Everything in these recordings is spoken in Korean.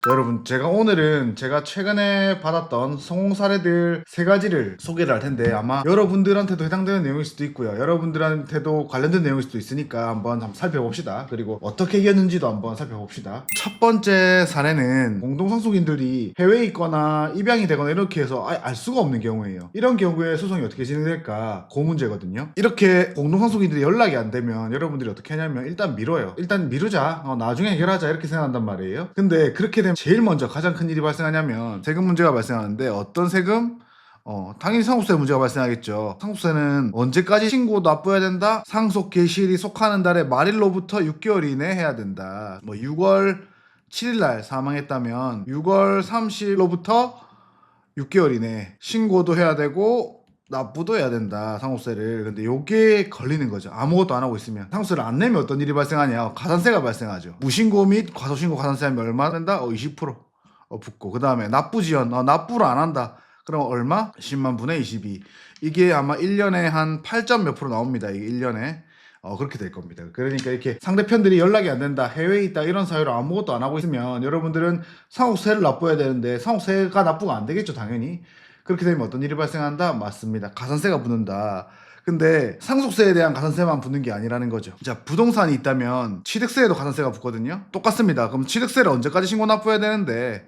자, 여러분, 오늘은 제가 최근에 받았던 성공 사례들 3가지를 소개를 할 텐데, 아마 여러분들한테도 해당되는 내용일 수도 있고요, 여러분들한테도 관련된 내용일 수도 있으니까 한번 살펴봅시다. 그리고 어떻게 이겼는지도 한번 살펴봅시다. 첫 번째 사례는 공동상속인들이 해외에 있거나 입양이 되거나 이렇게 해서 알 수가 없는 경우예요. 이런 경우에 소송이 어떻게 진행될까, 그 문제거든요. 이렇게 공동상속인들이 연락이 안 되면 여러분들이 어떻게 하냐면 일단 미뤄요. 일단 미루자, 나중에 해결하자, 이렇게 생각한단 말이에요. 근데 그렇게 되면 제일 먼저 가장 큰 일이 발생하냐면 세금 문제가 발생하는데, 어떤 세금? 당연히 상속세 문제가 발생하겠죠. 상속세는 언제까지 신고 납부해야 된다? 상속 개시일이 속하는 달의 말일로부터 6개월 이내에 해야 된다. 6월 7일 날 사망했다면 6월 30일로부터 6개월 이내에 신고도 해야 되고 납부도 해야 된다, 상속세를. 근데 요게 걸리는 거죠. 아무것도 안 하고 있으면. 상속세를 안 내면 어떤 일이 발생하냐? 가산세가 발생하죠. 무신고 및 과소신고 가산세 하면 얼마 된다? 20% 붙고, 그 다음에 납부지연, 납부를 안 한다, 그럼 얼마? 10만 분의 22. 이게 아마 1년에 한 8점 몇 프로 나옵니다. 이게 1년에. 그렇게 될 겁니다. 그러니까 이렇게 상대편들이 연락이 안 된다, 해외에 있다, 이런 사유로 아무것도 안 하고 있으면 여러분들은 상속세를 납부해야 되는데 상속세가 납부가 안 되겠죠, 당연히. 그렇게 되면 어떤 일이 발생한다? 맞습니다. 가산세가 붙는다. 근데 상속세에 대한 가산세만 붙는 게 아니라는 거죠. 자, 부동산이 있다면 취득세에도 가산세가 붙거든요. 똑같습니다. 그럼 취득세를 언제까지 신고 납부해야 되는데,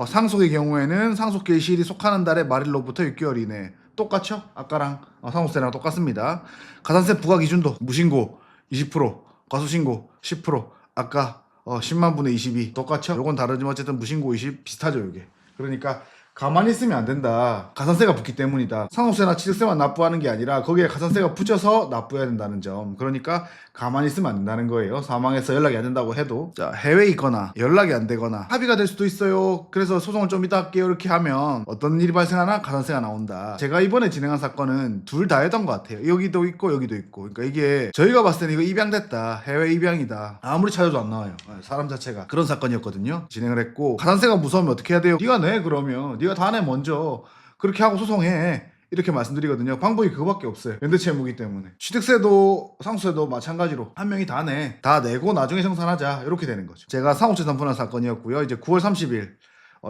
상속의 경우에는 상속 개시일이 속하는 달의 말일로부터 6개월 이내. 똑같죠? 아까랑 상속세랑 똑같습니다. 가산세 부과 기준도 무신고 20%, 과소신고 10%, 아까 10만 분의 22 똑같죠? 요건 다르지만 어쨌든 무신고 20 비슷하죠, 이게. 그러니까 가만히 있으면 안 된다. 가산세가 붙기 때문이다. 상속세나 취득세만 납부하는 게 아니라 거기에 가산세가 붙여서 납부해야 된다는 점. 그러니까 가만히 있으면 안 된다는 거예요. 사망해서 연락이 안 된다고 해도. 자, 해외에 있거나 연락이 안 되거나 합의가 될 수도 있어요. 그래서 소송을 좀 이따 할게요, 이렇게 하면 어떤 일이 발생하나? 가산세가 나온다. 제가 이번에 진행한 사건은 둘 다였던 것 같아요. 여기도 있고 여기도 있고. 그러니까 이게 저희가 봤을 때는 이거 입양됐다, 해외 입양이다, 아무리 찾아도 안 나와요, 사람 자체가. 그런 사건이었거든요. 진행을 했고, 가산세가 무서우면 어떻게 해야 돼요? 네가 내, 그러면 네가 다 내 먼저. 그렇게 하고 소송해, 이렇게 말씀드리거든요. 방법이 그거밖에 없어요. 연대채무기 때문에. 취득세도 상속세도 마찬가지로 한 명이 다 내고 나중에 정산하자, 이렇게 되는 거죠. 제가 상속재산 분할 사건이었고요. 이제 9월 30일,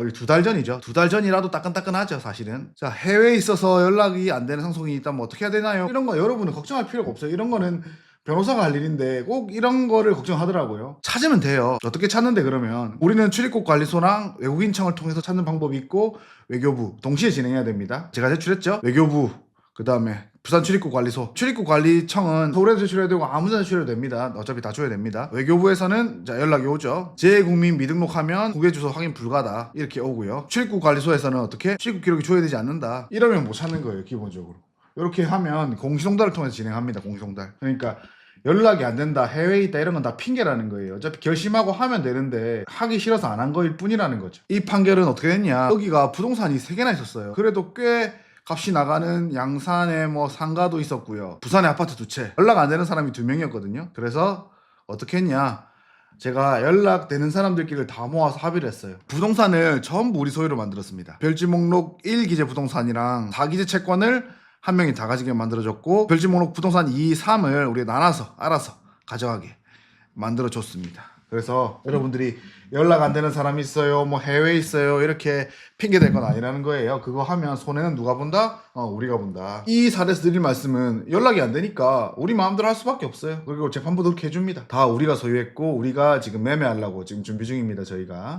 이게 2달 전이죠. 2달 전이라도 따끈따끈하죠, 사실은. 자, 해외에 있어서 연락이 안 되는 상속인이 있다면 어떻게 해야 되나요? 이런 거 여러분은 걱정할 필요가 없어요. 이런 거는 변호사가 할 일인데 꼭 이런 거를 걱정하더라고요. 찾으면 돼요. 어떻게 찾는데, 그러면 우리는 출입국 관리소랑 외국인청을 통해서 찾는 방법이 있고, 외교부 동시에 진행해야 됩니다. 제가 제출했죠. 외교부, 그 다음에 부산 출입국관리소. 출입국관리청은 서울에서 제출해야 되고 아무데나 제출해도 됩니다. 어차피 다 줘야 됩니다. 외교부에서는 자, 연락이 오죠. 재국민 미등록하면 국외주소 확인 불가다, 이렇게 오고요. 출입국관리소에서는 어떻게? 출입국 기록이 조회되지 않는다, 이러면 못 찾는 거예요, 기본적으로. 이렇게 하면 공시송달을 통해서 진행합니다. 공시송달. 그러니까 연락이 안 된다, 해외에 있다, 이런 건 다 핑계라는 거예요. 어차피 결심하고 하면 되는데 하기 싫어서 안 한 거일 뿐이라는 거죠. 이 판결은 어떻게 됐냐? 여기가 부동산이 3개나 있었어요. 그래도 꽤 값이 나가는 양산에 상가도 있었고요. 부산에 아파트 2채. 연락 안 되는 사람이 2명이었거든요. 그래서 어떻게 했냐? 제가 연락되는 사람들끼리 다 모아서 합의를 했어요. 부동산을 전부 우리 소유로 만들었습니다. 별지 목록 1기재 부동산이랑 4기재 채권을 한 명이 다 가지게 만들어줬고, 별지 목록 부동산 2, 3을 우리 나눠서 알아서 가져가게 만들어줬습니다. 그래서 여러분들이 연락 안 되는 사람이 있어요, 해외에 있어요, 이렇게 핑계 댈 건 아니라는 거예요. 그거 하면 손해는 누가 본다? 우리가 본다. 이 사례에서 드릴 말씀은 연락이 안 되니까 우리 마음대로 할 수밖에 없어요. 그리고 재판부도 그렇게 해줍니다. 다 우리가 소유했고 우리가 지금 매매하려고 지금 준비 중입니다, 저희가.